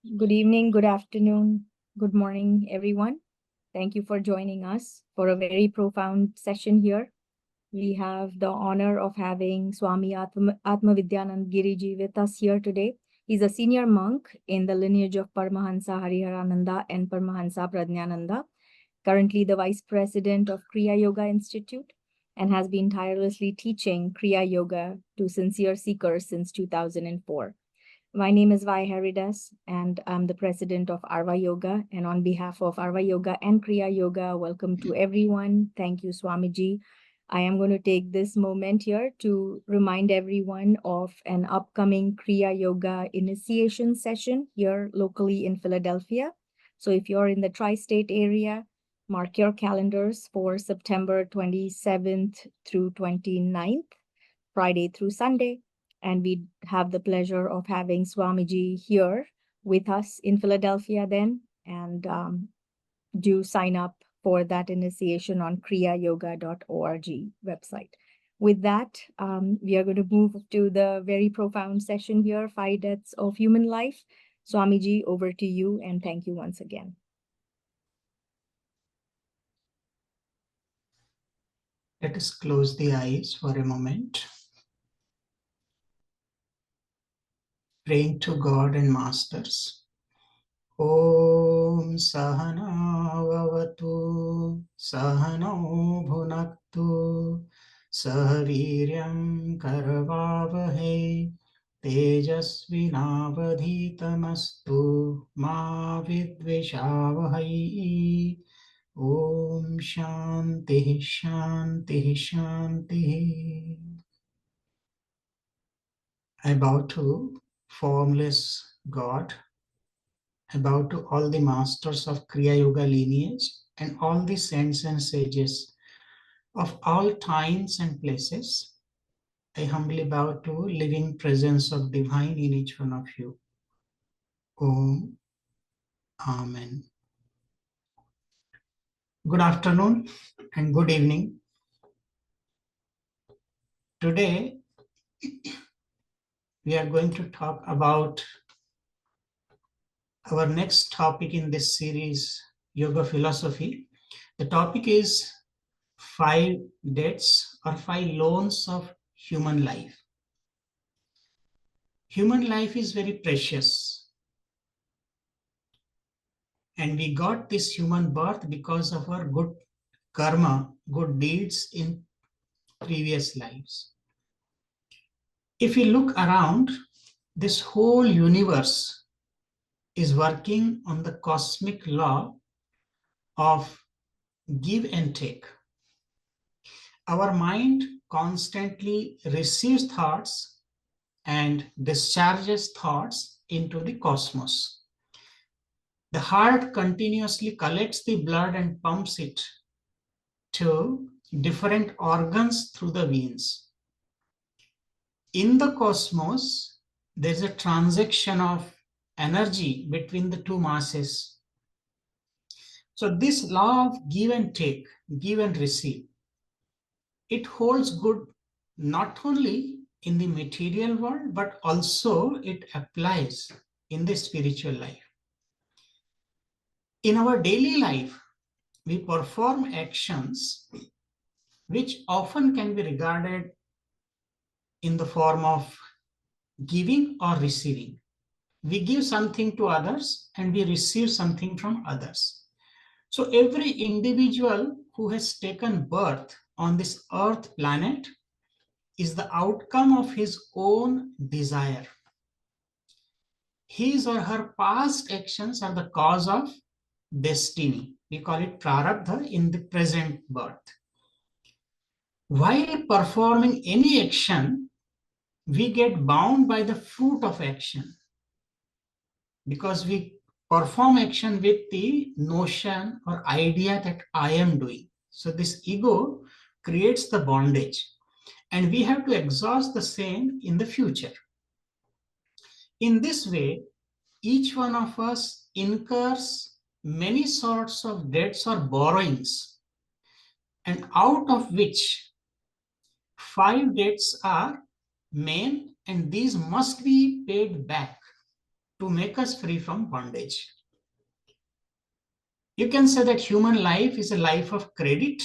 Good evening, good afternoon, good morning, everyone. Thank you for joining us for a very profound session here. We have the honor of having Swami Atmavidyananda Giri with us here today. He's a senior monk in the lineage of Paramahansa Hariharananda and Paramahansa Prajnananda, currently the vice president of Kriya Yoga Institute, and has been tirelessly teaching Kriya Yoga to sincere seekers since 2004. My name is Vai Haridas, and I'm the president of Arva Yoga. And on behalf of Arva Yoga and Kriya Yoga, welcome to everyone. Thank you, Swamiji. I am going to take this moment here to remind everyone of an upcoming Kriya Yoga initiation session here locally in Philadelphia. So if you're in the tri-state area, mark your calendars for September 27th through 29th, Friday through Sunday. And we have the pleasure of having Swamiji here with us in Philadelphia then. And do sign up for that initiation on kriyayoga.org website. With that, we are going to move to the very profound session here, 5 Deaths of Human Life. Swamiji, over to you, and thank you once again. Let us close the eyes for a moment. Praying to God and Masters. Om Sahana Vavatu Sahano Bhunaktu Sahaviryam Karavavahe Tejasvinavadhitamastu Ma Vidvishavahai. Om Shanti Shanti Shanti. I bow to formless God. I bow to all the masters of Kriya Yoga lineage and all the saints and sages of all times and places. I humbly bow to living presence of divine in each one of you. Om. Amen. Good afternoon and good evening. Today, we are going to talk about our next topic in this series, Yoga Philosophy. The topic is 5 debts or 5 loans of human life. Human life is very precious. And we got this human birth because of our good karma, good deeds in previous lives. If we look around, this whole universe is working on the cosmic law of give and take. Our mind constantly receives thoughts and discharges thoughts into the cosmos. The heart continuously collects the blood and pumps it to different organs through the veins. In the cosmos, there's a transaction of energy between the two masses. So this law of give and take, give and receive, it holds good not only in the material world, but also it applies in the spiritual life. In our daily life, we perform actions which often can be regarded in the form of giving or receiving. We give something to others and we receive something from others. So every individual who has taken birth on this earth planet is the outcome of his own desire. His or her past actions are the cause of destiny. We call it prarabdha in the present birth. While performing any action, we get bound by the fruit of action because we perform action with the notion or idea that I am doing. So this ego creates the bondage and we have to exhaust the same in the future. In this way, each one of us incurs many sorts of debts or borrowings, and out of which 5 debts are main, and these must be paid back to make us free from bondage. You can say that human life is a life of credit,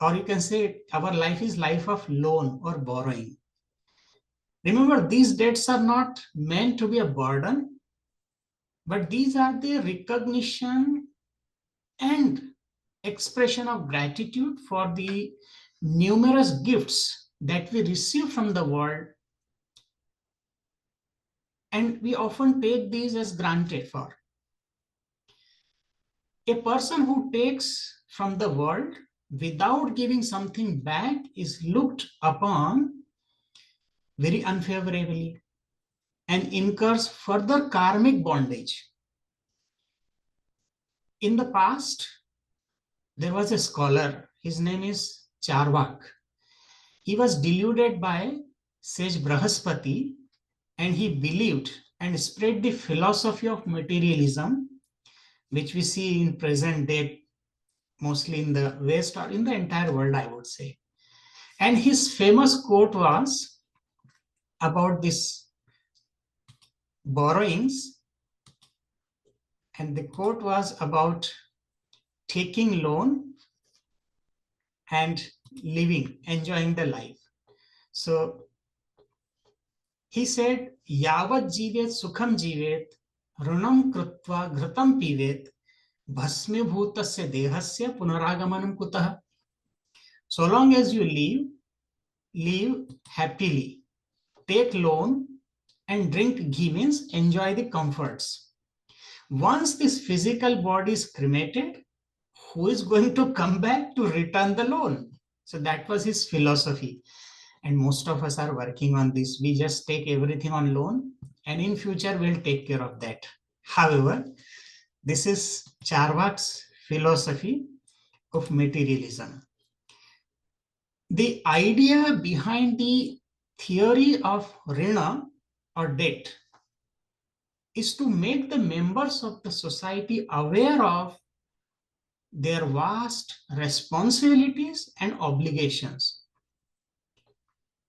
or you can say our life is life of loan or borrowing. Remember, these debts are not meant to be a burden, but these are the recognition and expression of gratitude for the numerous gifts that we receive from the world, and we often take these as granted for. A person who takes from the world without giving something back is looked upon very unfavorably and incurs further karmic bondage. In the past, there was a scholar, his name is Charvak. He was deluded by sage Brahaspati, and he believed and spread the philosophy of materialism, which we see in present day, mostly in the West or in the entire world, I would say. And his famous quote was about this borrowings, and the quote was about taking loan and living, enjoying the life. So he said, Yavat jivet sukham jivet, runam krutva ghratam pivet, bhasme bhutasya dehasya punaragamanam kutah. So long as you live happily, take loan and drink ghee, means enjoy the comforts. Once this physical body is cremated, who is going to come back to return the loan? So that was his philosophy. And most of us are working on this. We just take everything on loan, and in future we'll take care of that. However, this is Charvak's philosophy of materialism. The idea behind the theory of Rina or debt is to make the members of the society aware of their vast responsibilities and obligations.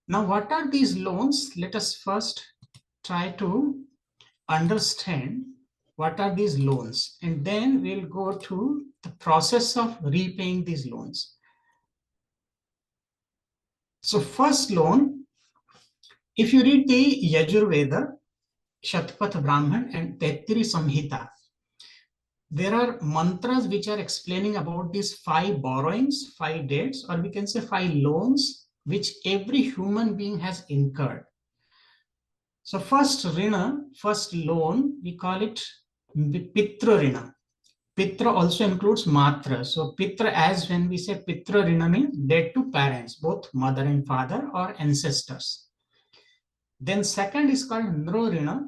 Now, what are these loans? Let us first try to understand what are these loans, and then we'll go to the process of repaying these loans. So first loan, if you read the Yajurveda, Shatpath Brahman and Taittiri Samhita, there are mantras which are explaining about these 5 borrowings, 5 debts, or we can say 5 loans which every human being has incurred. So first rina, first loan, we call it Pitra Rina. Pitra also includes Matra. So Pitra, as when we say Pitra Rina, means debt to parents, both mother and father or ancestors. Then second is called Nro Rina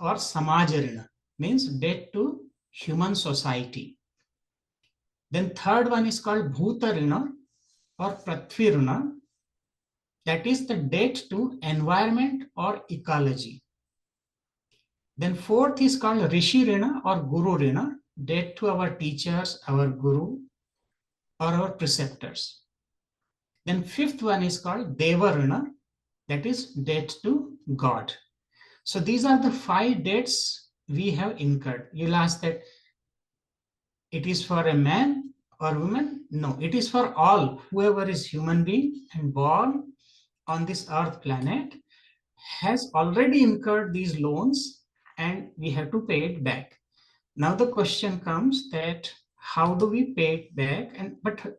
or Samaj Rina, means debt to human society. Then third one is called Bhuta Rina or Prithvi Rina, that is the debt to environment or ecology. Then fourth is called Rishi Rina or Guru Rina, debt to our teachers, our guru, or our preceptors. Then fifth one is called Deva Rina, that is debt to God. So these are the 5 debts we have incurred. You'll ask that it is for a man or woman? No, it is for all. Whoever is human being and born on this earth planet has already incurred these loans, and we have to pay it back. Now the question comes that how do we pay it back, but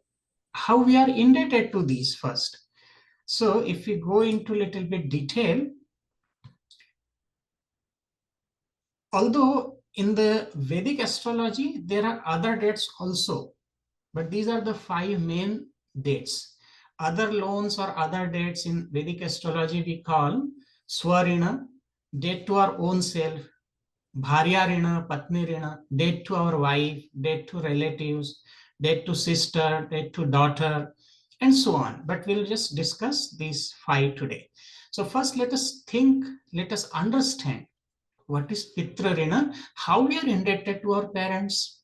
how we are indebted to these first. So if we go into a little bit detail, although in the Vedic astrology there are other dates also, but these are the 5 main dates. Other loans or other dates in Vedic astrology we call Swarina, debt to our own self, Bharya Rina, Patni Rina, debt to our wife, debt to relatives, debt to sister, debt to daughter, and so on. But we'll just discuss these 5 today. So first let us understand what is Pitra Rina, how we are indebted to our parents.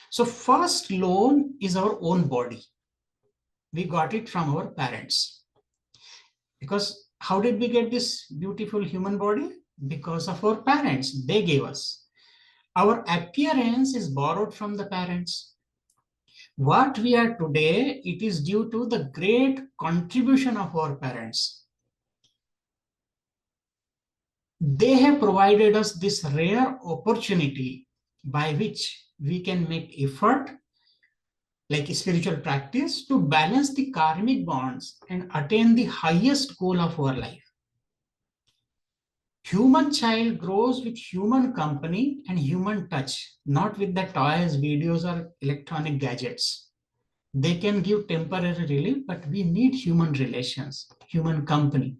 So first loan is our own body. We got it from our parents. Because how did we get this beautiful human body? because of our parents. They gave us. Our appearance is borrowed from the parents. What we are today, it is due to the great contribution of our parents. They have provided us this rare opportunity by which we can make effort, like a spiritual practice, to balance the karmic bonds and attain the highest goal of our life. Human child grows with human company and human touch, not with the toys, videos, or electronic gadgets. They can give temporary relief, but we need human relations, human company.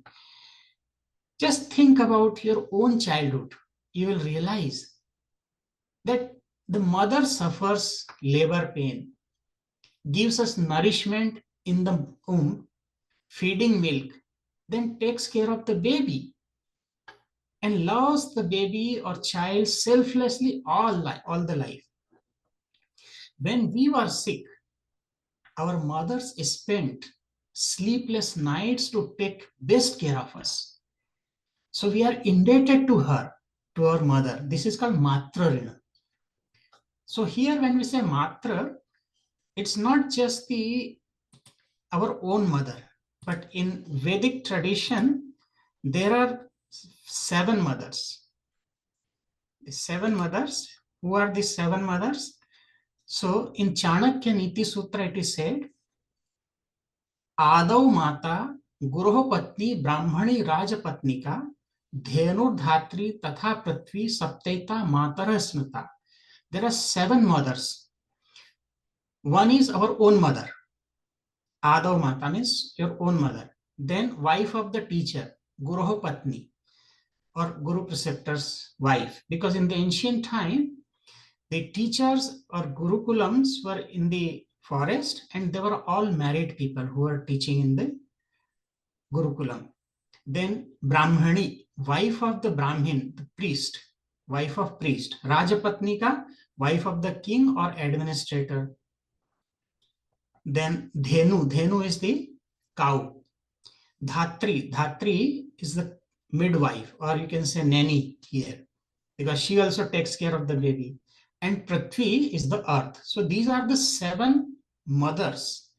Just think about your own childhood. You will realize that the mother suffers labor pain, gives us nourishment in the womb, feeding milk, then takes care of the baby and loves the baby or child selflessly all the life. When we were sick, our mothers spent sleepless nights to take best care of us. So we are indebted to her, to our mother. This is called Matra Rina. So here when we say Matra, it's not just our own mother, but in Vedic tradition, there are 7 mothers. The 7 mothers. Who are the 7 mothers? So in Chanakya Niti Sutra, it is said, Adau Mata, Guruho Patni, Brahmani Rajapatnika, Dhenu Dhatri, Tatha Prithvi, Saptaita, Matara Smita. There are 7 mothers. One is our own mother. Adau Mata means your own mother. Then wife of the teacher, Guruho Patni, or Guru Preceptor's wife. Because in the ancient time, the teachers or Gurukulams were in the forest and they were all married people who were teaching in the Gurukulam. Then Brahmani, wife of the Brahmin, the priest, wife of priest. Rajapatnika, wife of the king or administrator. Then Dhenu, Dhenu is the cow. Dhatri, Dhatri is the midwife, or you can say nanny here, because she also takes care of the baby. And Prithvi is the earth. So these are the 7 mothers.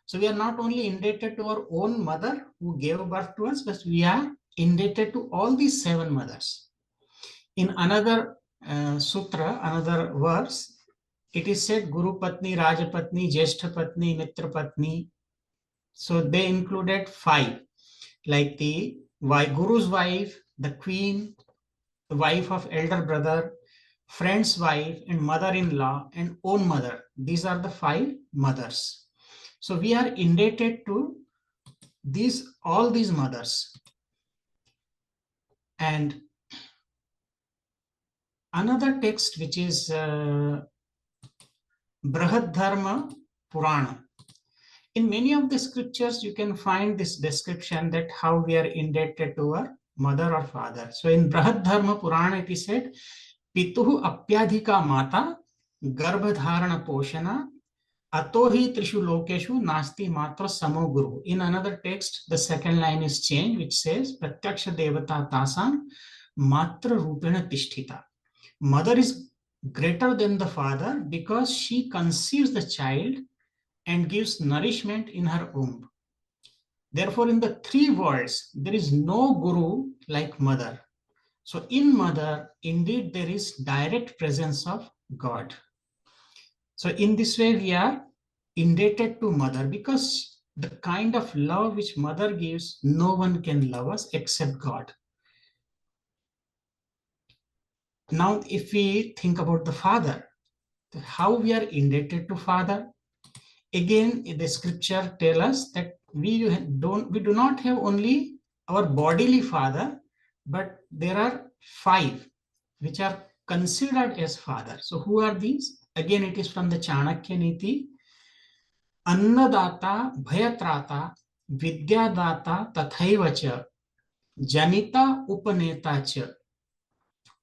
So we are not only indebted to our own mother who gave birth to us, but we are indebted to all these 7 mothers. In another sutra, another verse, it is said Guru Patni, Rajapatni, Jeshta Patni, Mitra Patni. So they included 5, like the Guru's wife, the queen, the wife of elder brother, friend's wife, and mother-in-law, and own mother. These are the 5 mothers. So we are indebted to all these mothers. And another text, which is Brihadharma Purana. In many of the scriptures, you can find this description that how we are indebted to our mother or father. So in Brihadharma Purana, it is said, Pituhu apyadhika mata, garbhadharana poshana, atohi trishu lokeshu nasti matra samo guru. In another text, the second line is changed, which says, Pratyaksha devata tasam matra rupena tishtita. Mother is greater than the father because she conceives the child and gives nourishment in her womb. Therefore, in the 3 worlds, there is no guru like mother. So in mother, indeed, there is direct presence of God. So in this way, we are indebted to mother because the kind of love which mother gives, no one can love us except God. Now, if we think about the father, how we are indebted to father, again, the scripture tells us that we do not have only our bodily father, but there are 5 which are considered as father. So who are these? Again, it is from the Chanakya Niti. Annadata, Bhayatrata, Vidyadata, Tathaivacha, Janita Upaneta cha,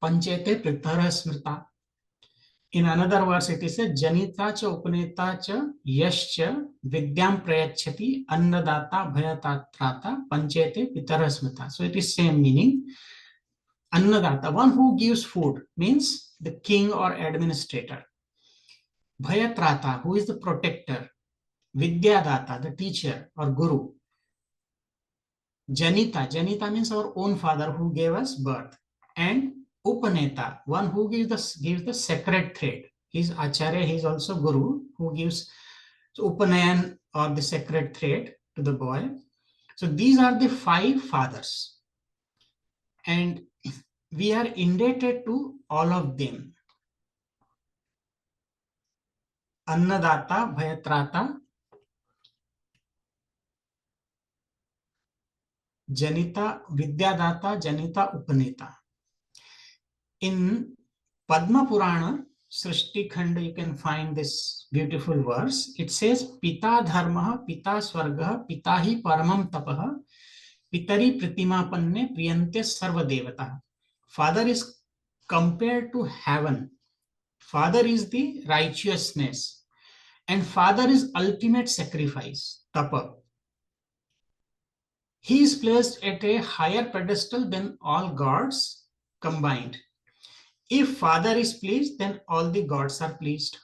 Panchete Pritara Smrita. In another verse, it is said, Janita cha Upaneta cha, Yascha, Vidyam Prayachati, Annadata, Bhayatrata, Panchete Pitara Smrita. So it is same meaning. Annadata, one who gives food, means the king or administrator. Bhayatrata, who is the protector. Vidyadata, the teacher or guru. Janita, Janita means our own father who gave us birth. And Upaneta, one who gives the sacred thread. He's Acharya, he's also Guru, who gives Upanayan or the sacred thread to the boy. So these are the 5 fathers. And we are indebted to all of them. Annadata, Bhayatrata, Janita, Vidyadata, Janita, Upaneta. In Padma Purana, Srishti Khanda, you can find this beautiful verse. It says, Pita Dharma, Pita Swarga, Pita hi Paramam Tapaha, Pitari Pratima Panne Priyante Sarva Devata. Father is compared to heaven. Father is the righteousness. And Father is ultimate sacrifice, Tapa. He is placed at a higher pedestal than all gods combined. If Father is pleased, then all the gods are pleased.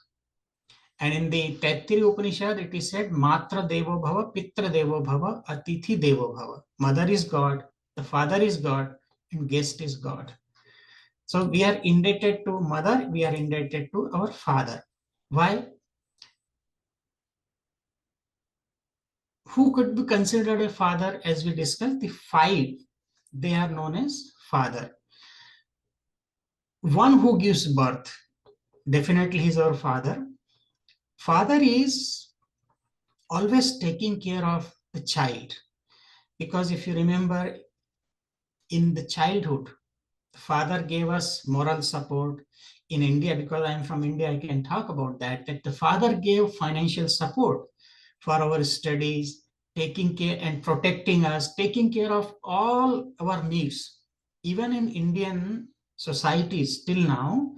And in the Taittiriya Upanishad, it is said, Matra Devo Bhava, Pitra Devo Bhava, Atithi Devo Bhava. Mother is God, the father is God, and guest is God. So we are indebted to mother, we are indebted to our father. Why? Who could be considered a father? As we discussed, the 5, they are known as father. One who gives birth, definitely is our father. Father is always taking care of the child, because if you remember, in the childhood, the father gave us moral support. In India, because I am from India, I can talk about that the father gave financial support for our studies, taking care and protecting us, taking care of all our needs. Even in Indian societies till now,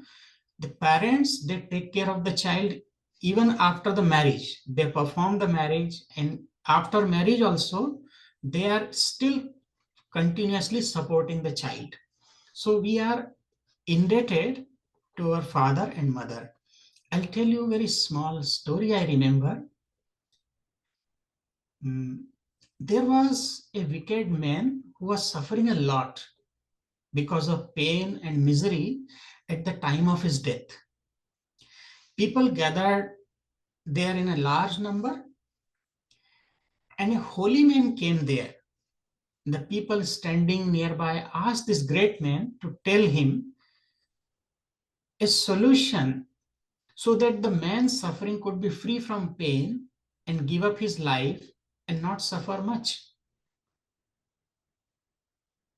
the parents, they take care of the child even after the marriage. They perform the marriage, and after marriage also, they are still continuously supporting the child. So we are indebted to our father and mother. I'll tell you a very small story I remember. There was a wicked man who was suffering a lot because of pain and misery at the time of his death. People gathered there in a large number, and a holy man came there. The people standing nearby asked this great man to tell him a solution so that the man's suffering could be free from pain and give up his life and not suffer much.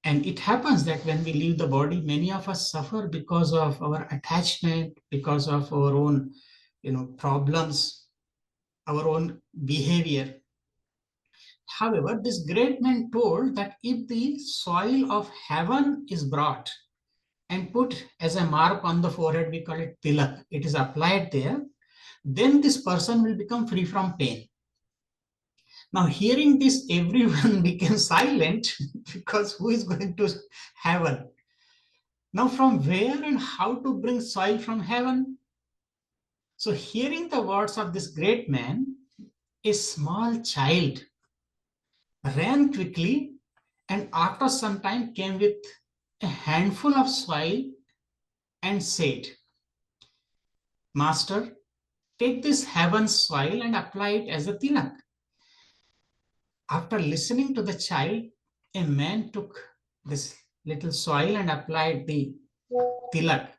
And it happens that when we leave the body, many of us suffer because of our attachment, because of our own, problems, our own behavior. However, this great man told that if the soil of heaven is brought and put as a mark on the forehead, we call it tilak, it is applied there, then this person will become free from pain. Now, hearing this, everyone became silent because who is going to heaven? Now, from where and how to bring soil from heaven? So, hearing the words of this great man, a small child ran quickly and after some time came with a handful of soil and said, Master, take this heaven soil and apply it as a tilak. After listening to the child, a man took this little soil and applied the tilak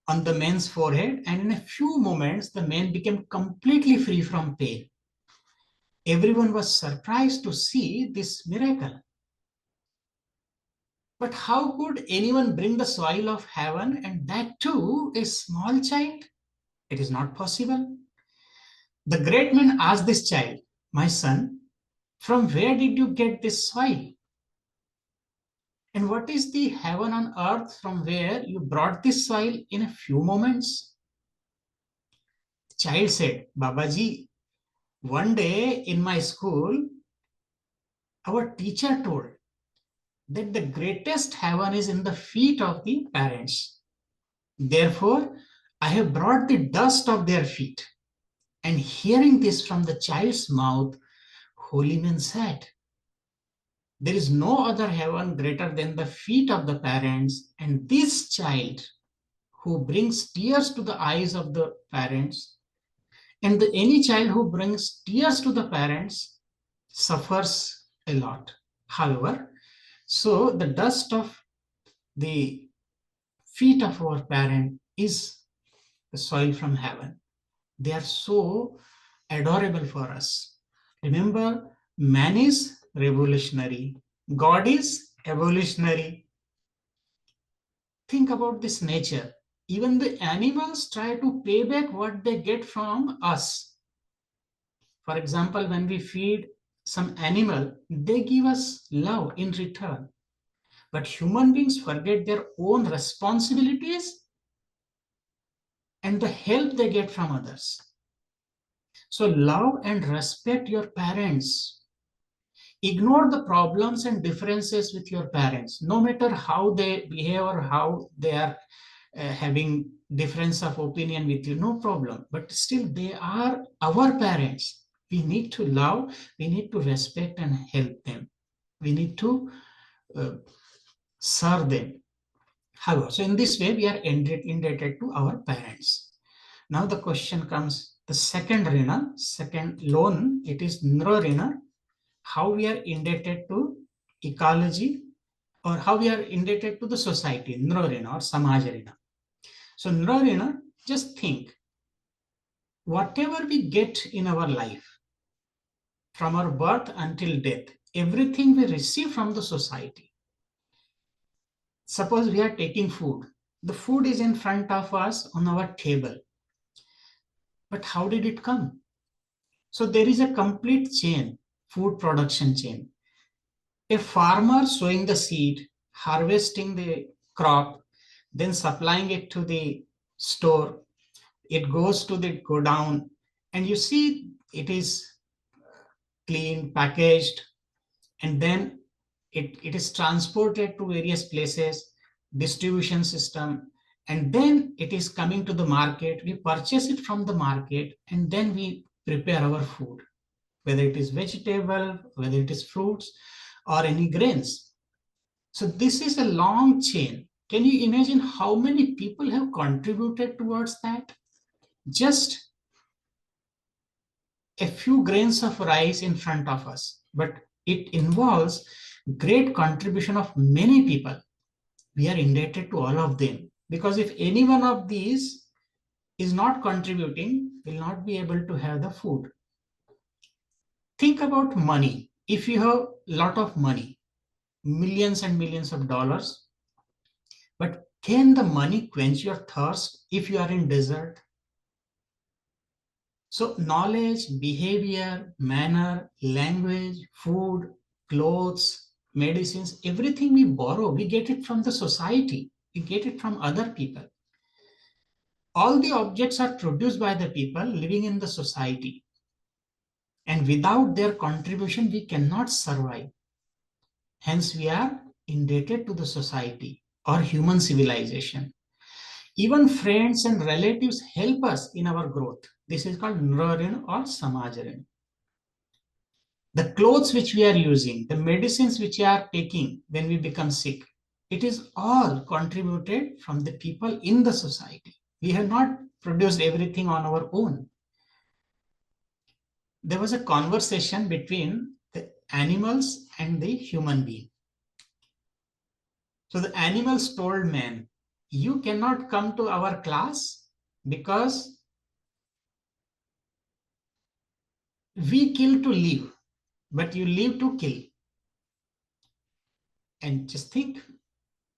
on the man's forehead, and in a few moments, the man became completely free from pain. Everyone was surprised to see this miracle. But how could anyone bring the soil of heaven, and that too a small child? It is not possible. The great man asked this child, My son, from where did you get this soil? And what is the heaven on earth from where you brought this soil in a few moments? The child said, Babaji, one day in my school, our teacher told that the greatest heaven is in the feet of the parents. Therefore, I have brought the dust of their feet. And hearing this from the child's mouth, holy men said, there is no other heaven greater than the feet of the parents, and this child who brings tears to the eyes of the parents, and any child who brings tears to the parents suffers a lot. However, so the dust of the feet of our parent is the soil from heaven. They are so adorable for us. Remember, man is revolutionary, God is evolutionary. Think about this nature. Even the animals try to pay back what they get from us. For example, when we feed some animal, they give us love in return. But human beings forget their own responsibilities and the help they get from others. So love and respect your parents. Ignore the problems and differences with your parents, no matter how they behave or how they are having difference of opinion with you, no problem. But still, they are our parents. We need to love, we need to respect and help them. We need to serve them. However, so in this way, we are indebted to our parents. Now the question comes, the second rina, second loan, it is nro rina, how we are indebted to ecology or how we are indebted to the society, nro rina or samaj rina. So nro rina, just think, whatever we get in our life, from our birth until death, everything we receive from the society. Suppose we are taking food. The food is in front of us on our table. But how did it come? So there is a complete chain, food production chain. A farmer sowing the seed, harvesting the crop, then supplying it to the store. It goes to the godown, and you see it is clean, packaged, and then it is transported to various places, distribution system, and then it is coming to the market. We purchase it from the market, and then we prepare our food, whether it is vegetable, whether it is fruits, or any grains. So this is a long chain. Can you imagine how many people have contributed towards that? Just a few grains of rice in front of us, but it involves great contribution of many people. We are indebted to all of them, because if any one of these is not contributing, will not be able to have the food. Think about money. If you have a lot of money, millions and millions of dollars, but can the money quench your thirst if you are in desert? So knowledge, behavior, manner, language, food, clothes, medicines, everything we borrow, we get it from the society. We get it from other people. All the objects are produced by the people living in the society. And without their contribution, we cannot survive. Hence, we are indebted to the society or human civilization. Even friends and relatives help us in our growth. This is called nrarin or samajarin. The clothes which we are using, the medicines which we are taking when we become sick, it is all contributed from the people in the society. We have not produced everything on our own. There was a conversation between the animals and the human being. So the animals told man, you cannot come to our class because we kill to live, but you live to kill. And just think,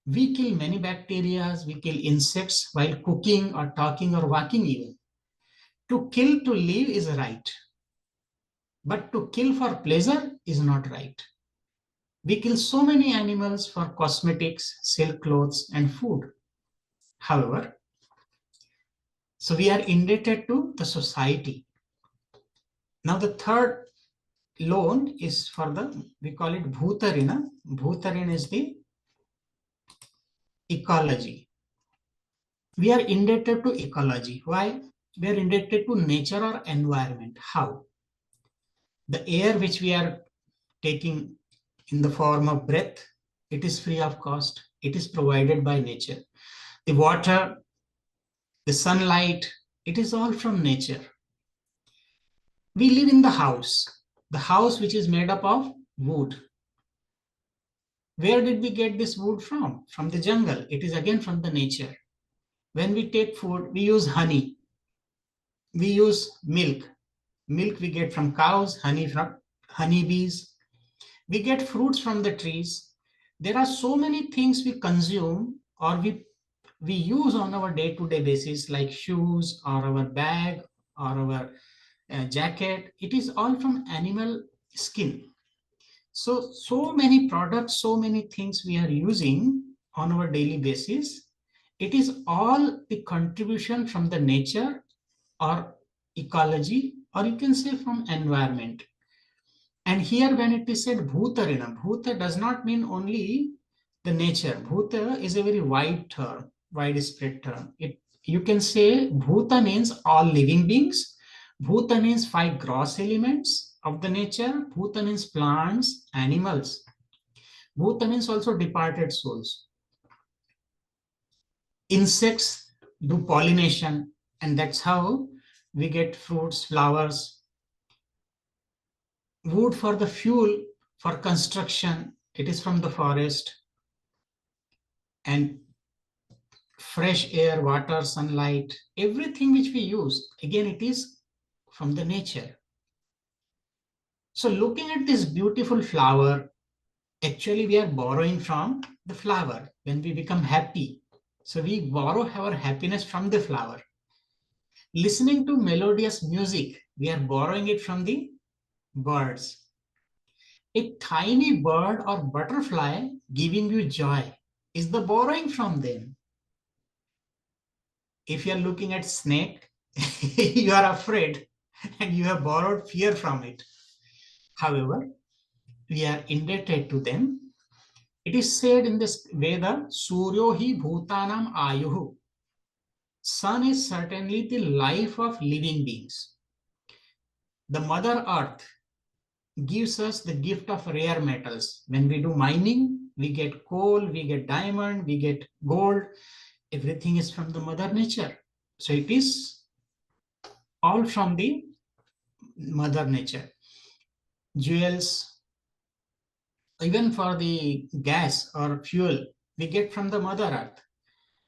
we kill many bacteria, we kill insects while cooking or talking or walking even. To kill to live is right, but to kill for pleasure is not right. We kill so many animals for cosmetics, silk clothes, and food. However, so we are indebted to the society. Now the third loan is for the, we call it Bhutarina. Bhutarina is the ecology. We are indebted to ecology. Why? We are indebted to nature or environment. How? The air which we are taking in the form of breath, it is free of cost. It is provided by nature. The water, the sunlight, it is all from nature. We live in the house which is made up of wood. Where did we get this wood from? From the jungle. It is again from the nature. When we take food, we use honey. We use milk. Milk we get from cows, honey from honeybees. We get fruits from the trees. There are so many things we consume or we use on our day-to-day basis, like shoes or our bag or our jacket. It is all from animal skin. So many products, so many things we are using on our daily basis. It is all the contribution from the nature or ecology, or you can say from environment. And here when it is said Bhutarina, Bhuta does not mean only the nature. Bhuta is a very wide term, widespread term. You can say Bhuta means all living beings. Bhuta means five gross elements of the nature. Bhuta means plants, animals. Bhuta means also departed souls. Insects do pollination, and that's how we get fruits, flowers. Wood for the fuel, for construction, it is from the forest. And fresh air, water, sunlight, everything which we use, again, it is from the nature. So looking at this beautiful flower, actually we are borrowing from the flower when we become happy. So we borrow our happiness from the flower. Listening to melodious music, we are borrowing it from the birds. A tiny bird or butterfly giving you joy is the borrowing from them. If you are looking at snake, you are afraid and you have borrowed fear from it. However, we are indebted to them. It is said in this Veda, Suryo hi bhutanam ayuhu. Sun is certainly the life of living beings. The Mother Earth gives us the gift of rare metals. When we do mining, we get coal, we get diamond, we get gold. Everything is from the Mother Nature. So it is all from the Mother Nature. Jewels, even for the gas or fuel, we get from the Mother Earth.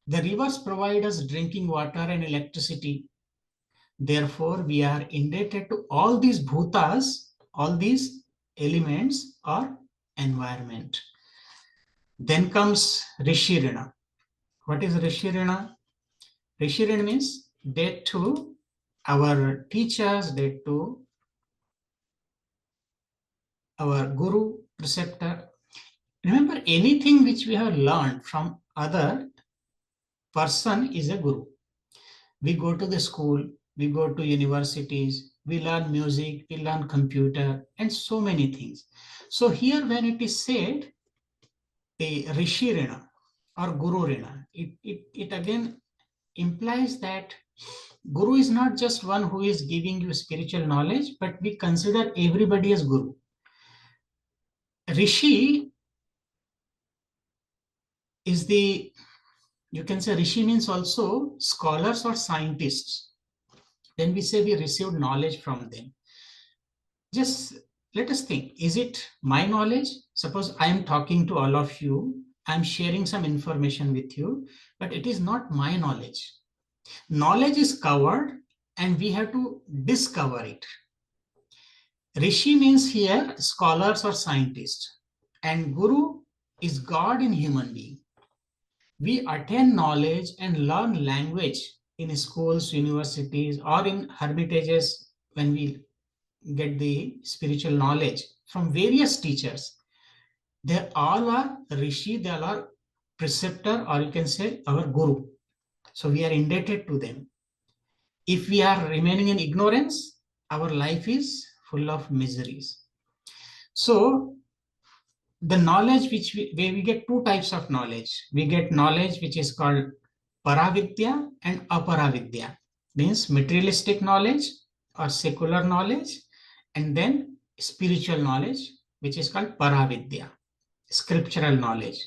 The rivers provide us drinking water and electricity. Therefore, we are indebted to all these bhutas, all these elements or environment. Then comes Rishirina. What is Rishirina? Rishirina means debt to our teachers, debt to our guru, preceptor. Remember, anything which we have learned from other person is a guru. We go to the school, we go to universities, we learn music, we learn computer, and so many things. So here when it is said, the Rishi Rina or Guru Rina, it again implies that Guru is not just one who is giving you spiritual knowledge, but we consider everybody as Guru. Rishi is the, you can say Rishi means also scholars or scientists. Then we say we received knowledge from them. Just let us think, is it my knowledge? Suppose I am talking to all of you, I'm sharing some information with you, but it is not my knowledge. Knowledge is covered and we have to discover it. Rishi means here scholars or scientists, and Guru is God in human being. We attain knowledge and learn language in schools, universities, or in hermitages when we get the spiritual knowledge from various teachers. They all are Rishi, they all are preceptor, or you can say our Guru. So we are indebted to them. If we are remaining in ignorance, our life is full of miseries. So the knowledge where we get two types of knowledge. We get knowledge which is called paravidya and aparavidya, means materialistic knowledge or secular knowledge, and then spiritual knowledge which is called paravidya, scriptural knowledge.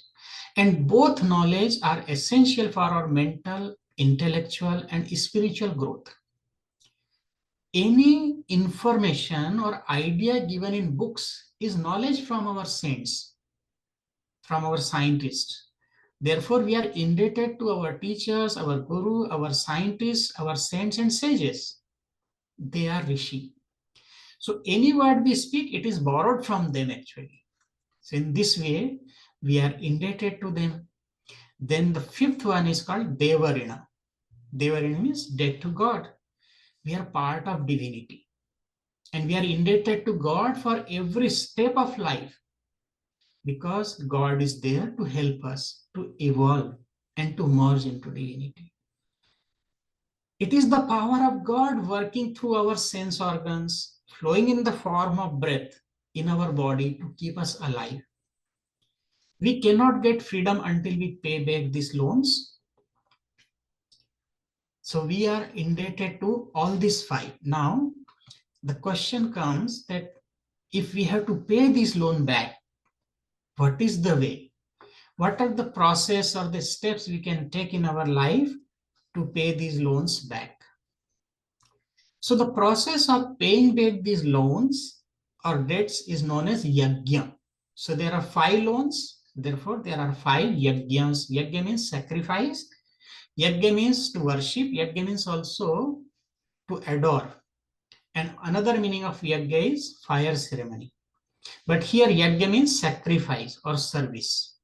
And both knowledge are essential for our mental, intellectual, and spiritual growth. Any information or idea given in books is knowledge from our saints, from our scientists. Therefore, we are indebted to our teachers, our guru, our scientists, our saints and sages. They are rishi. So any word we speak, it is borrowed from them actually. So in this way, we are indebted to them. Then the fifth one is called Devarina. Devarina means debt to God. We are part of divinity. And we are indebted to God for every step of life, because God is there to help us to evolve and to merge into divinity. It is the power of God working through our sense organs, flowing in the form of breath in our body to keep us alive. We cannot get freedom until we pay back these loans. So we are indebted to all these five. Now, the question comes that if we have to pay this loan back, what is the way? What are the process or the steps we can take in our life to pay these loans back? So the process of paying back these loans or debts is known as yajna. So there are 5 loans. Therefore, there are 5 yajnas. Yajna means sacrifice. Yajna means to worship. Yajna means also to adore. And another meaning of yajna is fire ceremony. But here yajna means sacrifice or service.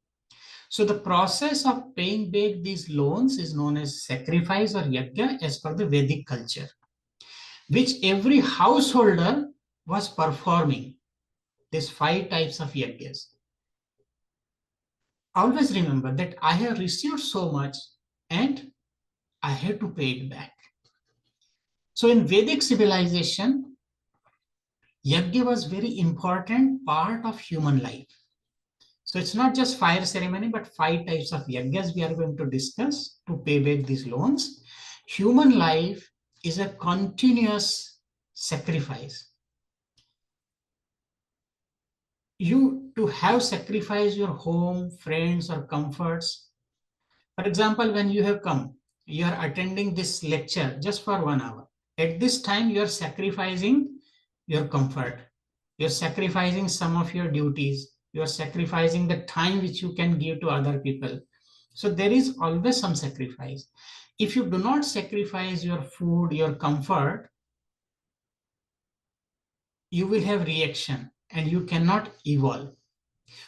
So the process of paying back these loans is known as sacrifice or yajna as per the Vedic culture, which every householder was performing these 5 types of yajnas. Always remember that I have received so much and I have to pay it back. So in Vedic civilization, yajna was very important part of human life. So it's not just fire ceremony, but 5 types of yajnas we are going to discuss to pay back these loans. Human life is a continuous sacrifice. You to have sacrificed your home, friends, or comforts. For example, when you have come, you are attending this lecture just for 1 hour. At this time, you are sacrificing your comfort. You're sacrificing some of your duties. You're sacrificing the time which you can give to other people. So there is always some sacrifice. If you do not sacrifice your food, your comfort, you will have reaction and you cannot evolve.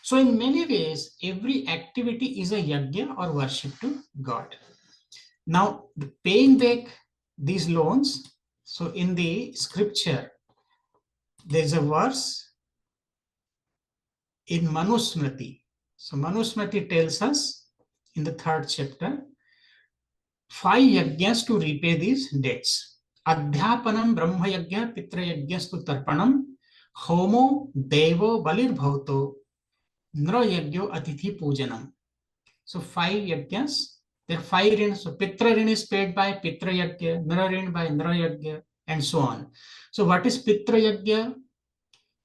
So in many ways, every activity is a yajna or worship to God. Now, paying back these loans, so in the scripture, there's a verse in Manusmriti. So Manusmriti tells us in the 3rd chapter, 5 yajnas to repay these debts. Adhyapanam brahma yajna pitra yajnastu tarpanam homo devo balir bhavto nra yajno atithi pujanam. So 5 yajnas. There are 5 rins. So pitra rin is paid by pitra yajna, nra rin by nra yajna, and so on. So what is pitra yajna?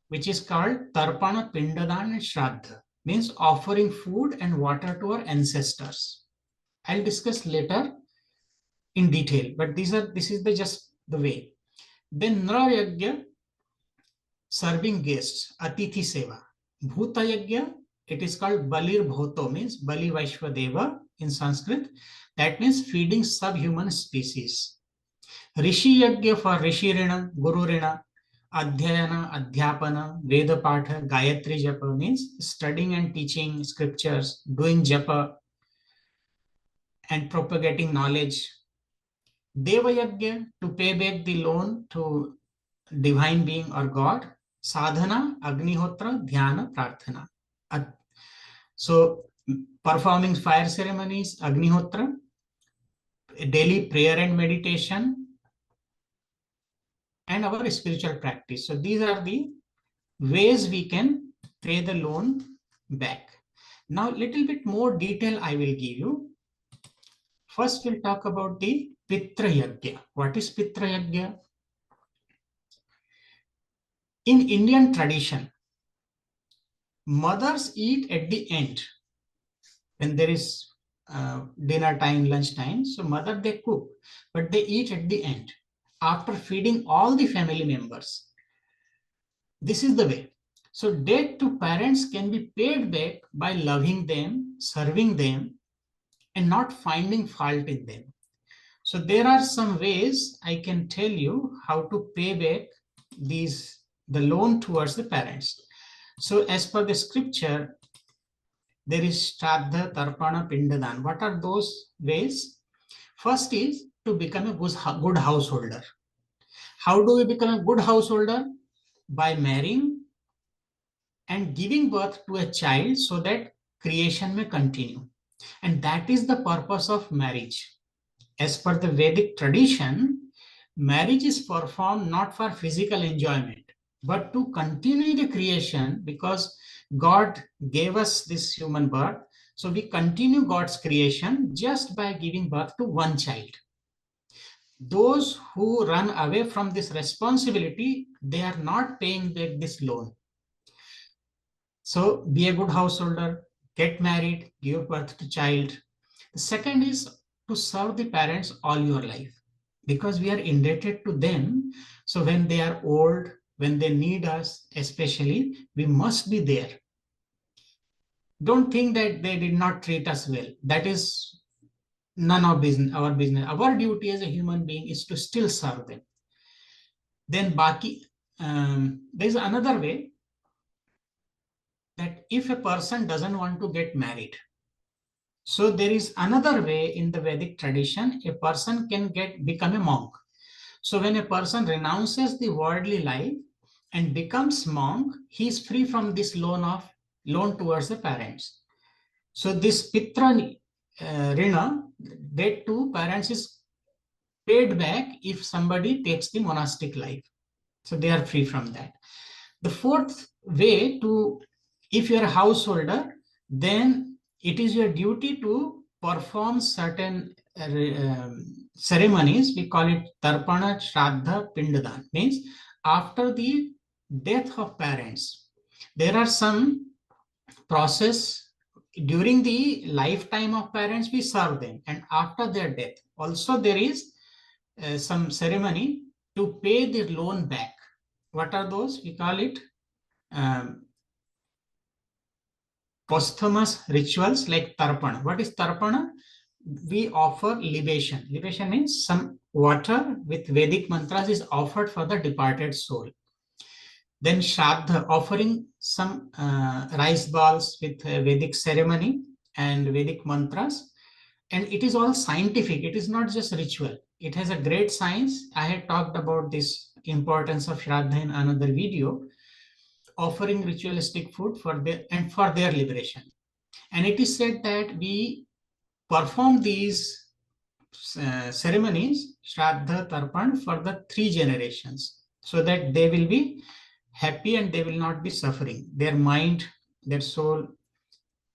Which is called tarpana, pindadan, and shraddha, means offering food and water to our ancestors. I'll discuss later in detail, but this is just the way. Then nra yajna, serving guests, atithi seva. Bhuta yajna, it is called balir bhoto, means bali vaishvadeva in Sanskrit. That means feeding subhuman species. Rishi yajna for rishi rina, guru rina. Adhyayana, Adhyapana, Veda Patha, Gayatri Japa means studying and teaching scriptures, doing Japa and propagating knowledge. Deva Yajna, to pay back the loan to divine being or God. Sadhana, Agnihotra, Dhyana, Prarthana. So performing fire ceremonies, Agnihotra, daily prayer and meditation, and our spiritual practice. So these are the ways we can pay the loan back. Now, little bit more detail I will give you. First, we'll talk about the Pitra Yajna. What is Pitra Yajna? In Indian tradition, mothers eat at the end when there is dinner time, lunch time. So mother, they cook, but they eat at the end after feeding all the family members. This is the way. So debt to parents can be paid back by loving them, serving them, and not finding fault in them. So there are some ways I can tell you how to pay back the loan towards the parents. So as per the scripture, there is Shraddha, Tarpana, Pindadan. What are those ways? First is to become a good householder. How do we become a good householder? By marrying and giving birth to a child so that creation may continue. And that is the purpose of marriage. As per the Vedic tradition, marriage is performed not for physical enjoyment, but to continue the creation, because God gave us this human birth. So we continue God's creation just by giving birth to one child. Those who run away from this responsibility, they are not paying back this loan. So be a good householder, get married, give birth to child. The second is to serve the parents all your life, because we are indebted to them. So when they are old, when they need us, especially, we must be there. Don't think that they did not treat us well. That is none of our business. Our duty as a human being is to still serve them. Then there's another way, that if a person doesn't want to get married, so there is another way in the Vedic tradition, a person can become a monk. So when a person renounces the worldly life and becomes monk, he is free from this loan towards the parents. So this Pitra Rina, debt to parents, is paid back if somebody takes the monastic life. So they are free from that. The fourth way if you're a householder, then it is your duty to perform certain ceremonies. We call it Tarpana, Shraddha, Pindadan. Means after the death of parents, there are some process. During the lifetime of parents, we serve them, and after their death, also there is some ceremony to pay the loan back. What are those? We call it posthumous rituals like Tarpana. What is Tarpana? We offer libation. Libation means some water with Vedic mantras is offered for the departed soul. Then Shraddha, offering some rice balls with Vedic ceremony and Vedic mantras. And it is all scientific. It is not just ritual. It has a great science. I had talked about this importance of Shraddha in another video, offering ritualistic food for their liberation. And it is said that we perform these ceremonies, Shraddha, Tarpan, for the 3 generations, so that they will be happy and they will not be suffering. Their mind, their soul,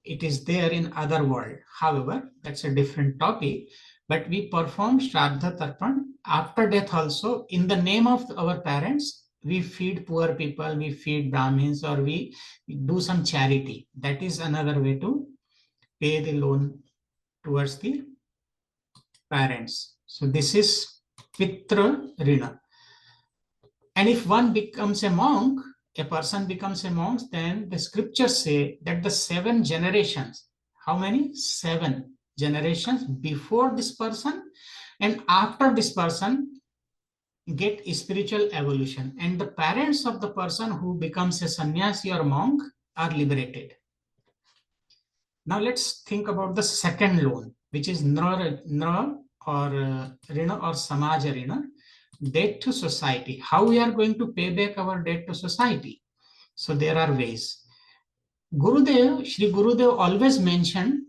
it is there in other world. However, that's a different topic. But we perform Shraddha, Tarpan after death also in the name of our parents. We feed poor people, we feed Brahmins, or we do some charity. That is another way to pay the loan towards the parents. So this is Pitra Rina. And if one becomes a monk, a person becomes a monk, then the scriptures say that the 7 generations, how many? 7 generations before this person and after this person get spiritual evolution. And the parents of the person who becomes a sannyasi or monk are liberated. Now let's think about the second loan, which is Nra or Rina or Samaj Rina, debt to society. How we are going to pay back our debt to society? So there are ways. Shri Gurudev always mentioned,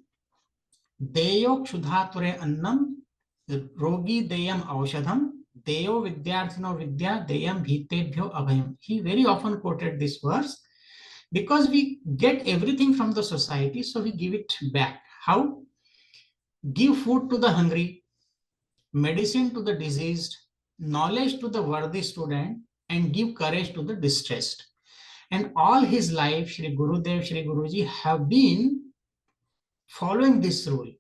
Deyo Kshudhature Annam, Rogi Deyam Aushadham, Deyo Vidyarthino Vidya, Deyam Bhitebhyo Abhayam. He very often quoted this verse. Because we get everything from the society, so we give it back. How? Give food to the hungry, medicine to the diseased, knowledge to the worthy student, and give courage to the distressed. And all his life, Shri Gurudev, Shri Guruji have been following this rule.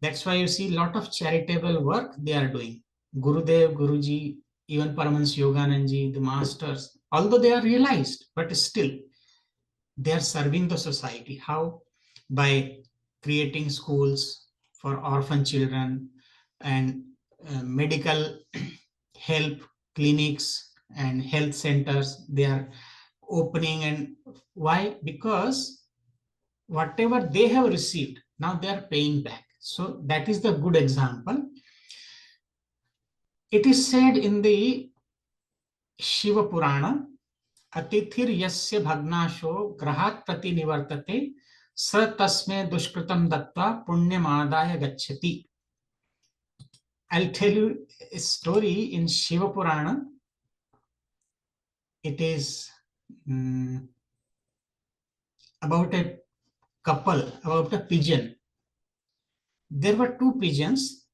That's why you see a lot of charitable work they are doing. Gurudev, Guruji, even Paramahansa Yogananji, the masters, although they are realized, but still they are serving the society. How? By creating schools for orphan children and medical help clinics and health centers they are opening. And why? Because whatever they have received, now they are paying back. So that is the good example. It is said in the Shiva Purana, अतिथिर यस्य भग्नाशो ग्रहात् प्रति निवर्तते स तस्मै दुष्कृतं दत्वा पुण्यमादाय गच्छति. I'll tell you a story in Shiva Purana. It is about a couple, about a pigeon. There were two pigeons,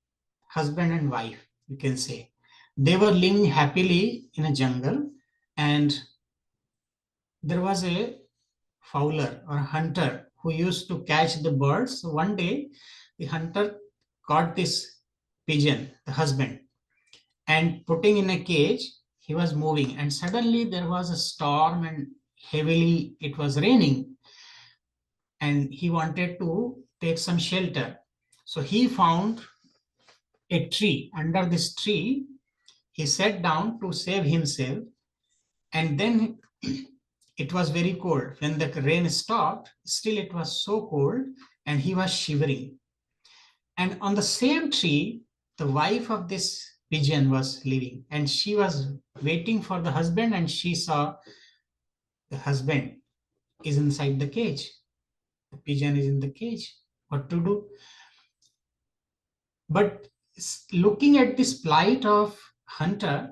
husband and wife, you can say. They were living happily in a jungle, and there was a fowler or hunter who used to catch the birds. So one day, the hunter caught this pigeon, the husband, and putting in a cage, he was moving. And suddenly there was a storm and heavily it was raining. And he wanted to take some shelter. So he found a tree. Under this tree, he sat down to save himself. And then it was very cold. When the rain stopped, still it was so cold and he was shivering. And on the same tree, the wife of this pigeon was living, and she was waiting for the husband, and she saw the husband is inside the cage. The pigeon is in the cage. What to do? But looking at this plight of hunter,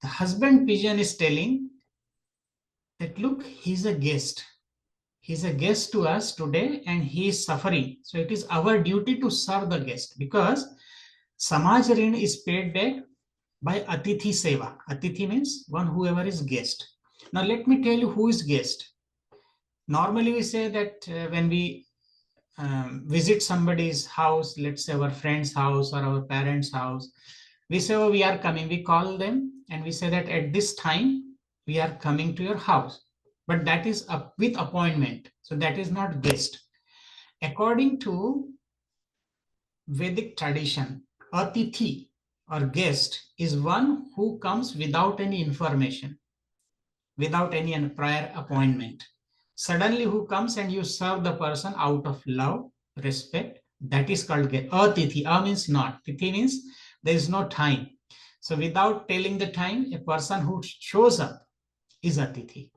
the husband pigeon is telling that, look, he's a guest. He's a guest to us today and he is suffering. So it is our duty to serve the guest, because Samaj Rin is paid back by Atithi Seva. Atithi means one whoever is guest. Now let me tell you who is guest. Normally we say that when we visit somebody's house, let's say our friend's house or our parents' house, we say, oh, we are coming. We call them and we say that at this time we are coming to your house. But that is with appointment. So that is not guest. According to Vedic tradition, Atithi or guest is one who comes without any information, without any prior appointment. Suddenly who comes and you serve the person out of love, respect, that is called guest. Atithi, means not. Tithi means there is no time. So without telling the time, a person who shows up is Atithi.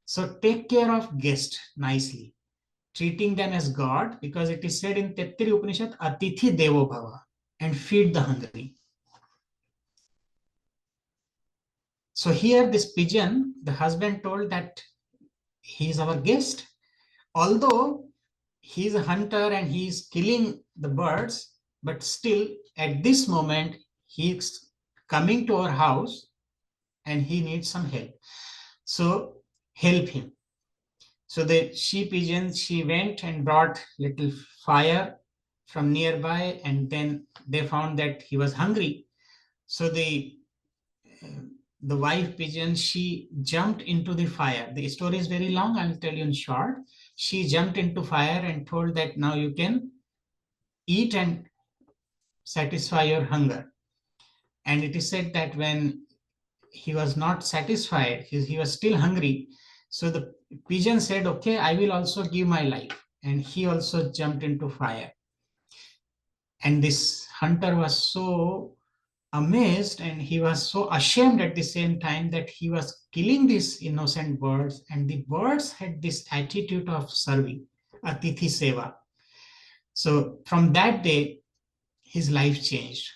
So take care of guest nicely, treating them as God, because it is said in Tettiri Upanishad, Atithi Devo Bhava, and feed the hungry. So here this pigeon, the husband told that he is our guest. Although he is a hunter and he is killing the birds, but still at this moment he is coming to our house and he needs some help. So help him. So the she pigeon, she went and brought little fire from nearby, and then they found that he was hungry. So the wife pigeon, she jumped into the fire. The story is very long, I'll tell you in short. She jumped into fire and told that now you can eat and satisfy your hunger. And it is said that when he was not satisfied, he was still hungry. So the pigeon said, okay, I will also give my life. And he also jumped into fire. And this hunter was so amazed and he was so ashamed at the same time that he was killing these innocent birds. And the birds had this attitude of serving, Atithi Seva. So from that day, his life changed.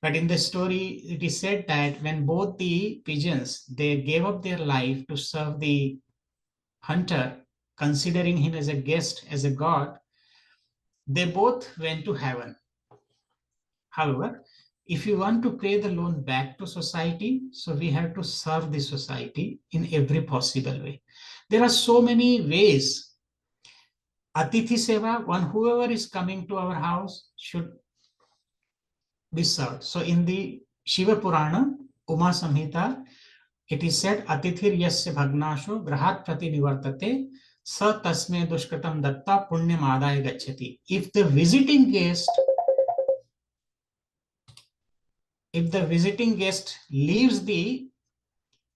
But in the story, it is said that when both the pigeons, they gave up their life to serve the hunter, considering him as a guest, as a god, they both went to heaven. However, if you want to pay the loan back to society, so we have to serve the society in every possible way. There are so many ways. Atithi Seva, whoever is coming to our house should be served. So in the Shiva Purana, Uma Samhita, it is said, Atithir yasya bhagnasho grahat prati nivartate sa tasme dushkratam datta punyam adaya gacchati. If the visiting guest leaves the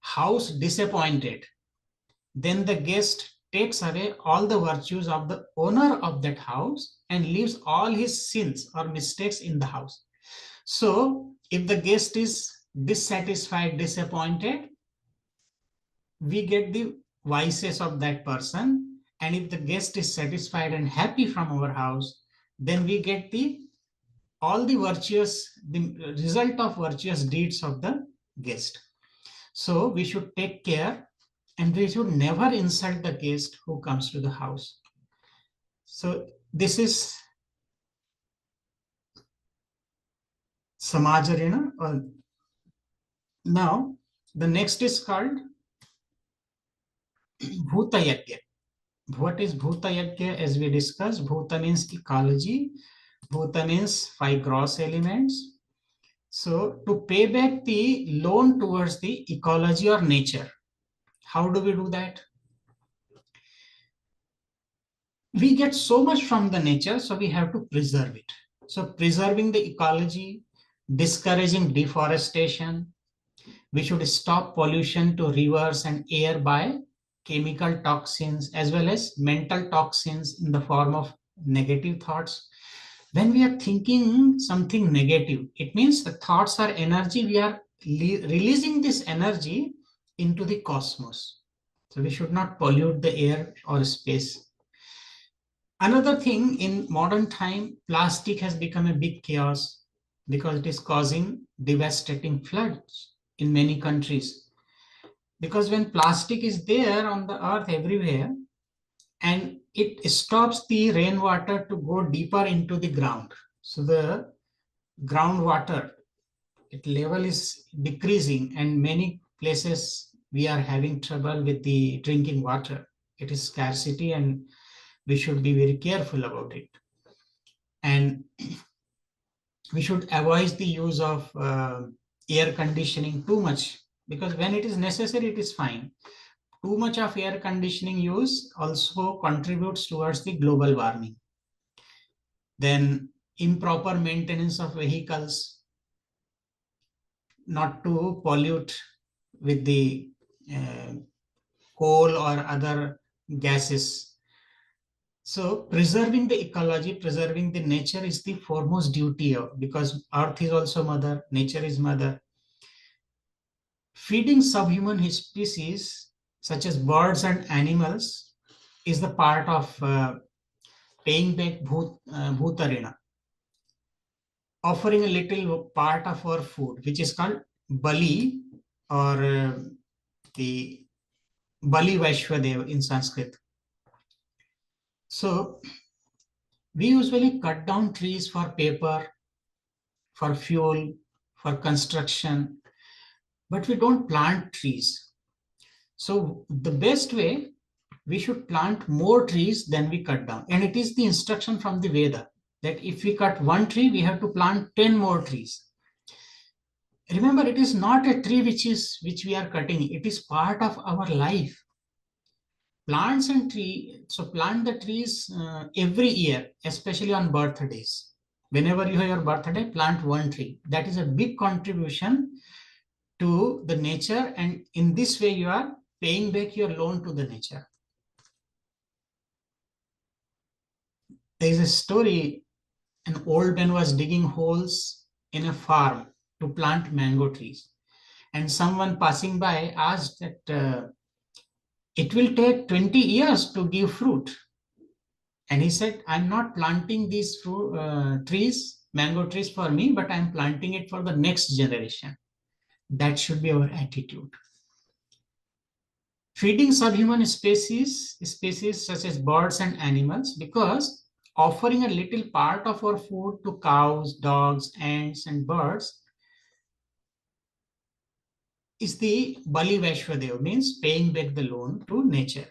house disappointed, then the guest takes away all the virtues of the owner of that house and leaves all his sins or mistakes in the house. So if the guest is dissatisfied, disappointed, we get the vices of that person. And if the guest is satisfied and happy from our house, then we get the result of virtuous deeds of the guest. So we should take care and we should never insult the guest who comes to the house. So this is Samajarina. Now, the next is called Bhuta Yajna. What is Bhuta Yajna? As we discussed, Bhuta means ecology. Bhuta means 5 gross elements. So to pay back the loan towards the ecology or nature, how do we do that? We get so much from the nature, so we have to preserve it. So preserving the ecology, discouraging deforestation, we should stop pollution to rivers and air by chemical toxins as well as mental toxins in the form of negative thoughts. When we are thinking something negative, it means the thoughts are energy. We are releasing this energy into the cosmos. So we should not pollute the air or space. Another thing, in modern time, plastic has become a big chaos because it is causing devastating floods in many countries. Because when plastic is there on the earth everywhere, and it stops the rainwater to go deeper into the ground. So the groundwater, its level is decreasing, and many places we are having trouble with the drinking water. It is scarcity and we should be very careful about it. And we should avoid the use of air conditioning too much, because when it is necessary, it is fine. Too much of air conditioning use also contributes towards the global warming. Then improper maintenance of vehicles, not to pollute with the coal or other gases. So preserving the ecology, preserving the nature is the foremost duty of, because earth is also mother, nature is mother. Feeding subhuman species such as birds and animals is the part of paying back bhutarina, offering a little part of our food, which is called bali, or the Bali Vaishwadev in Sanskrit. So we usually cut down trees for paper, for fuel, for construction, but we don't plant trees. So the best way, we should plant more trees than we cut down. And it is the instruction from the Veda that if we cut one tree, we have to plant 10 more trees. Remember, it is not a tree which we are cutting. It is part of our life. Plants and tree, so plant the trees every year, especially on birthdays. Whenever you have your birthday, plant one tree. That is a big contribution to the nature, and in this way you are paying back your loan to the nature. There is a story, an old man was digging holes in a farm to plant mango trees, and someone passing by asked that it will take 20 years to give fruit. And he said, I'm not planting these trees mango trees for me, but I'm planting it for the next generation. That should be our attitude. Feeding subhuman species such as birds and animals, because offering a little part of our food to cows, dogs, ants, and birds is the Bali Vaishwadev, means paying back the loan to nature.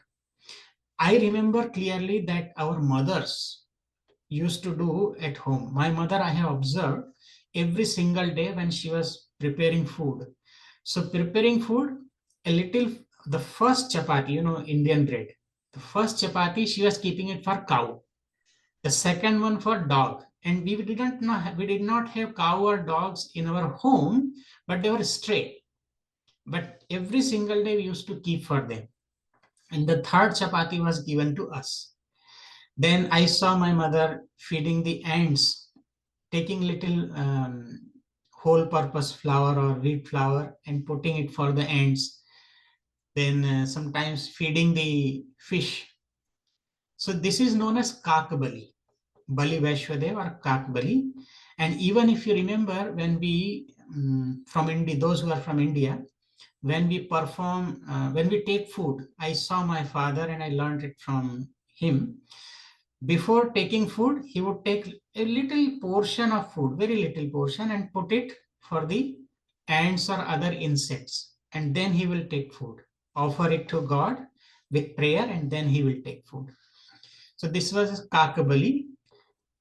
I remember clearly that our mothers used to do at home. My mother, I have observed every single day when she was preparing food. So preparing food, the first chapati, Indian bread, the first chapati, she was keeping it for cow. The second one for dog. And we did not have cow or dogs in our home, but they were stray. But every single day we used to keep for them. And the third chapati was given to us. Then I saw my mother feeding the ants, taking little whole purpose flour or wheat flour and putting it for the ants. Then sometimes feeding the fish. So this is known as Kakbali, Bali Vaishwadev or Kakbali. And even if you remember, when we, from India, those who are from India, when we perform, when we take food, I saw my father and I learned it from him. Before taking food, he would take a little portion of food, very little portion, and put it for the ants or other insects. And then he will take food, offer it to God with prayer, and then he will take food. So this was Kakabali.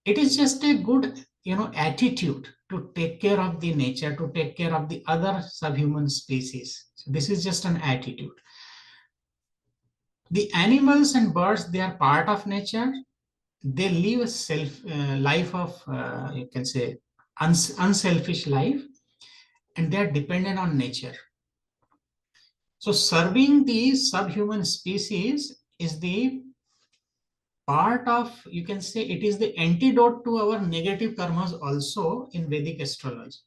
It is just a good, attitude to take care of the nature, to take care of the other subhuman species. So this is just an attitude. The animals and birds, they are part of nature. They live a life of, you can say, unselfish life, and they are dependent on nature. So serving these subhuman species is the part of, you can say, it is the antidote to our negative karmas also in Vedic astrology.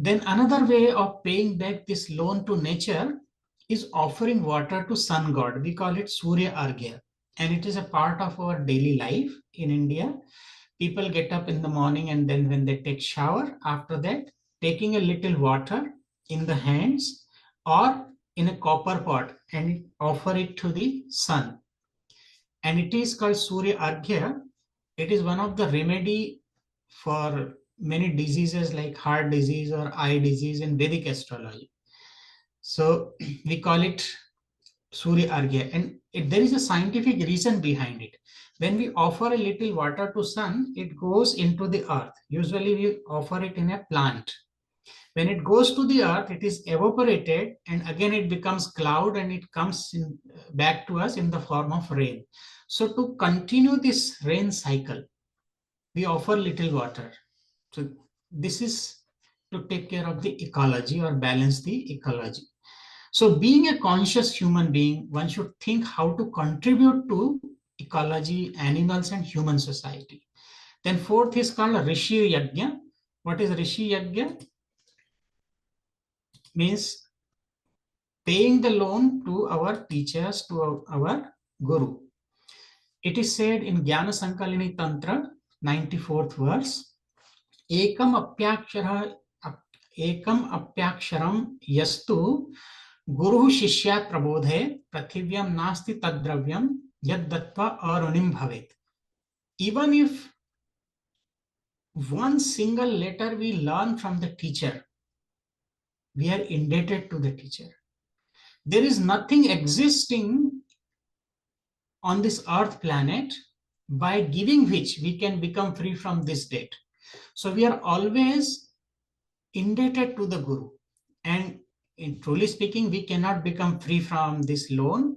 Then another way of paying back this loan to nature is offering water to sun god. We call it Surya Arghya, and it is a part of our daily life in India. People get up in the morning, and then when they take shower, after that, taking a little water in the hands or in a copper pot and offer it to the sun. And it is called Surya Arghya. It is one of the remedy for many diseases like heart disease or eye disease in Vedic astrology. So we call it Surya Arghya, and there is a scientific reason behind it. When we offer a little water to sun, it goes into the earth. Usually we offer it in a plant. When it goes to the earth, it is evaporated, and again it becomes cloud, and it comes back to us in the form of rain. So to continue this rain cycle, we offer little water. So this is to take care of the ecology or balance the ecology. So being a conscious human being, one should think how to contribute to ecology, animals, and human society. Then fourth is called Rishi Yajna. What is Rishi Yajna? Means paying the loan to our teachers, to our guru. It is said in Jnana Sankalini Tantra, 94th verse, Ekam apyaksharam yastu Guru Shishyat Prabodhe Prathivyam Nasti Taddravyam Yad Dattva Arunim Bhavet. Even if one single letter we learn from the teacher, we are indebted to the teacher. There is nothing existing on this earth planet by giving which we can become free from this debt. So we are always indebted to the Guru. And in truly speaking, we cannot become free from this loan.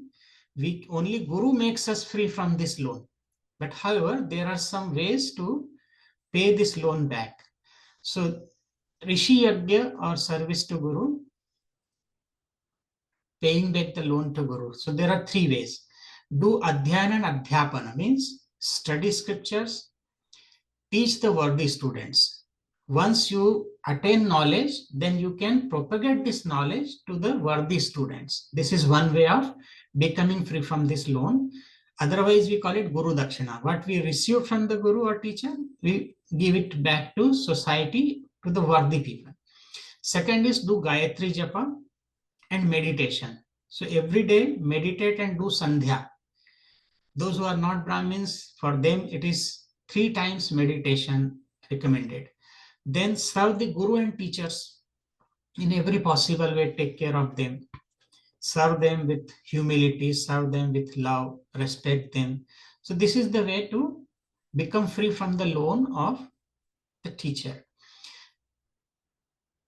Only Guru makes us free from this loan. But however, there are some ways to pay this loan back. So Rishi Yajna or service to Guru, paying back the loan to Guru. So there are three ways. Do Adhyayana and Adhyapana, means study scriptures, teach the worthy students. Once you attain knowledge, then you can propagate this knowledge to the worthy students. This is one way of becoming free from this loan. Otherwise, we call it Guru Dakshina. What we receive from the Guru or teacher, we give it back to society, to the worthy people. Second is do Gayatri Japa and meditation. So every day meditate and do Sandhya. Those who are not Brahmins, for them it is 3 times meditation recommended. Then serve the Guru and teachers in every possible way, take care of them. Serve them with humility, serve them with love, respect them. So this is the way to become free from the loan of the teacher.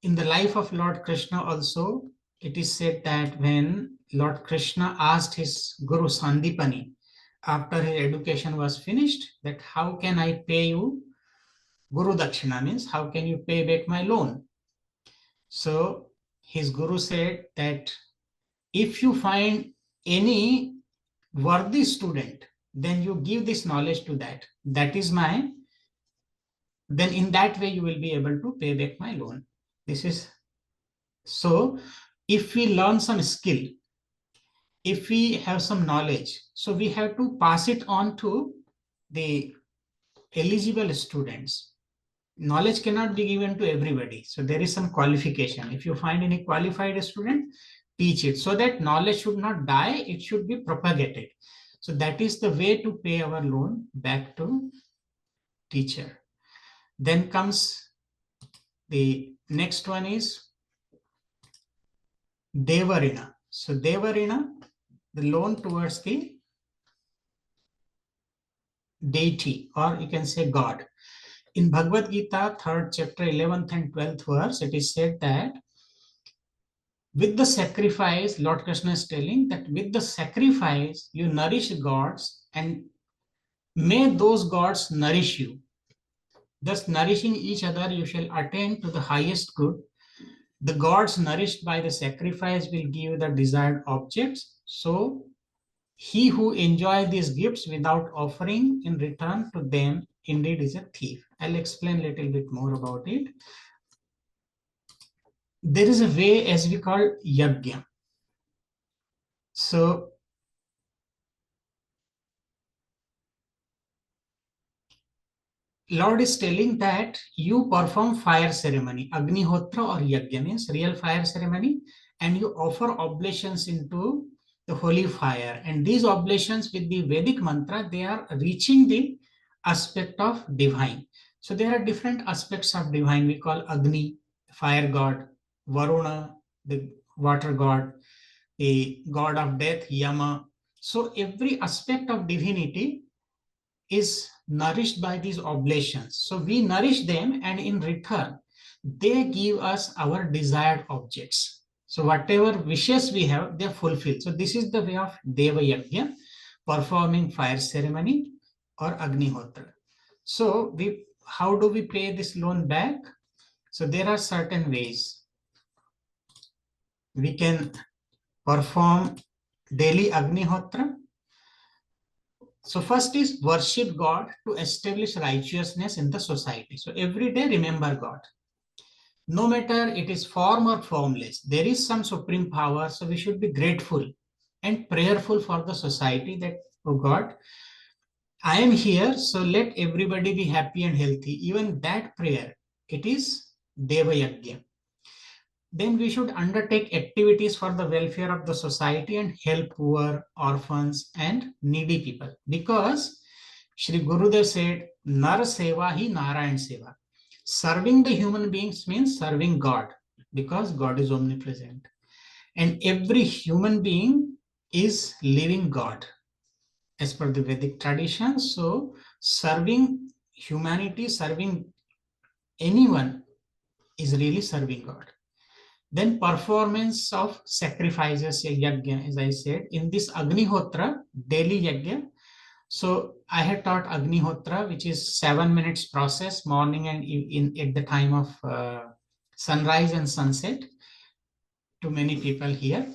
In the life of Lord Krishna also, it is said that when Lord Krishna asked his Guru Sandipani, after his education was finished, that how can I pay you Guru Dakshina, means how can you pay back my loan? So his Guru said that if you find any worthy student, then you give this knowledge to that. That is my, then in that way you will be able to pay back my loan. This is, so if we learn some skill, if we have some knowledge, so we have to pass it on to the eligible students. Knowledge cannot be given to everybody. So there is some qualification. If you find any qualified student, teach it so that knowledge should not die, it should be propagated. So that is the way to pay our loan back to teacher. Then comes the next one is Devarina. So Devarina, the loan towards the deity, or you can say God. In Bhagavad Gita, 3rd chapter, 11th and 12th verse, it is said that with the sacrifice, Lord Krishna is telling that with the sacrifice, you nourish gods and may those gods nourish you. Thus, nourishing each other, you shall attain to the highest good. The gods nourished by the sacrifice will give the desired objects. So, he who enjoys these gifts without offering in return to them indeed is a thief. I'll explain a little bit more about it. There is a way as we call yajna. So Lord is telling that you perform fire ceremony, Agnihotra or Yajna means real fire ceremony, and you offer oblations into the holy fire. And these oblations with the Vedic mantra, they are reaching the aspect of divine. So there are different aspects of divine. We call Agni, fire god, Varuna, the water god, the god of death, Yama. So every aspect of divinity is nourished by these oblations. So we nourish them, and in return, they give us our desired objects. So whatever wishes we have, they are fulfilled. So this is the way of Deva Yajna, performing fire ceremony or Agnihotra. So how do we pay this loan back? So there are certain ways. We can perform daily Agnihotra. So first is worship God to establish righteousness in the society. So every day remember God. No matter it is form or formless, there is some supreme power. So we should be grateful and prayerful for the society that, oh God, I am here, so let everybody be happy and healthy. Even that prayer, it is Deva Yajna. Then we should undertake activities for the welfare of the society and help poor, orphans, and needy people. Because Shri Gurudev said, Nar Seva hi Narayan Seva. Serving the human beings means serving God, because God is omnipresent. And every human being is living God as per the Vedic tradition. So serving humanity, serving anyone is really serving God. Then performance of sacrifices, yajna, as I said, in this Agnihotra, daily yajna. So I had taught Agnihotra, which is 7 minutes process, morning and at the time of sunrise and sunset, to many people here.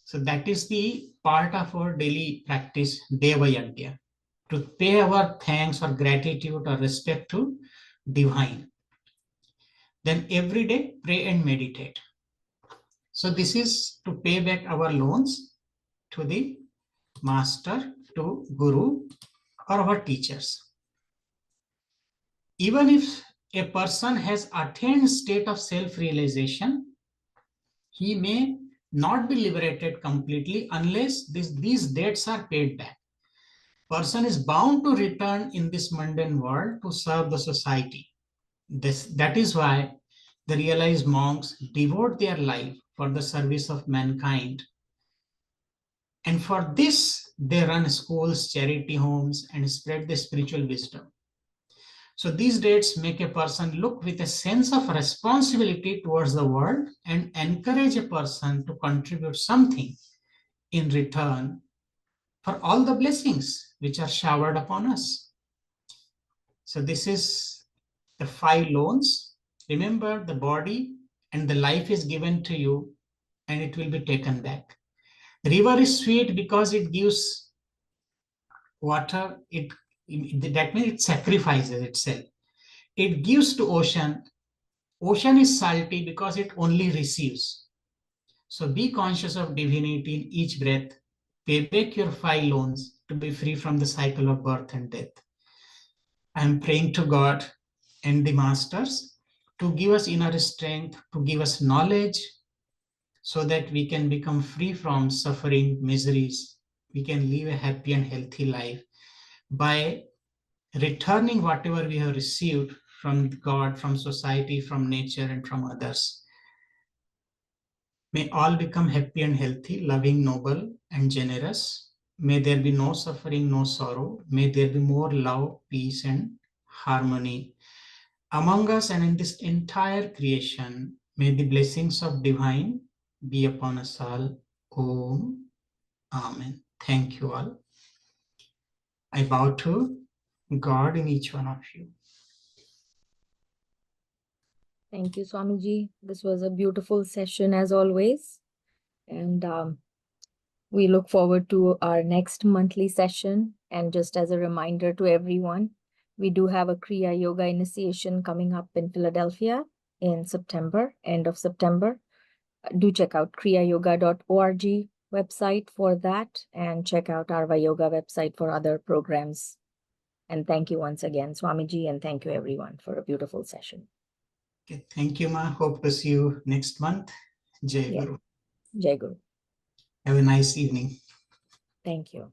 So that is the part of our daily practice, Deva Yajna, to pay our thanks or gratitude or respect to divine. Then every day pray and meditate. So this is to pay back our loans to the master to Guru or our teachers. Even if a person has attained state of self-realization, he may not be liberated completely unless these debts are paid back. Person is bound to return in this mundane world to serve the society. That is why the realized monks devote their life for the service of mankind. And for this, they run schools, charity homes, and spread the spiritual wisdom. So these dates make a person look with a sense of responsibility towards the world and encourage a person to contribute something in return for all the blessings which are showered upon us. So this is the 5 loans. Remember, the body and the life is given to you and it will be taken back. River is sweet because it gives water. That means it sacrifices itself. It gives to ocean. Ocean is salty because it only receives. So be conscious of divinity in each breath. Pay back your 5 loans to be free from the cycle of birth and death. I am praying to God and the masters to give us inner strength, to give us knowledge, so that we can become free from suffering, miseries. We can live a happy and healthy life by returning whatever we have received from God, from society, from nature, and from others. May all become happy and healthy, loving, noble, and generous. May there be no suffering, no sorrow. May there be more love, peace, and harmony among us and in this entire creation. May the blessings of divine be upon us all. Om. Amen. Thank you all. I bow to God in each one of you. Thank you, Swamiji. This was a beautiful session as always. And we look forward to our next monthly session. And just as a reminder to everyone, we do have a Kriya Yoga initiation coming up in Philadelphia in September, end of September. Do check out kriyayoga.org website for that, and check out Arva Yoga website for other programs. And thank you once again, Swamiji, and thank you everyone for a beautiful session. Okay, thank you, Ma. Hope to see you next month. Jai Guru. Jai Guru. Have a nice evening. Thank you.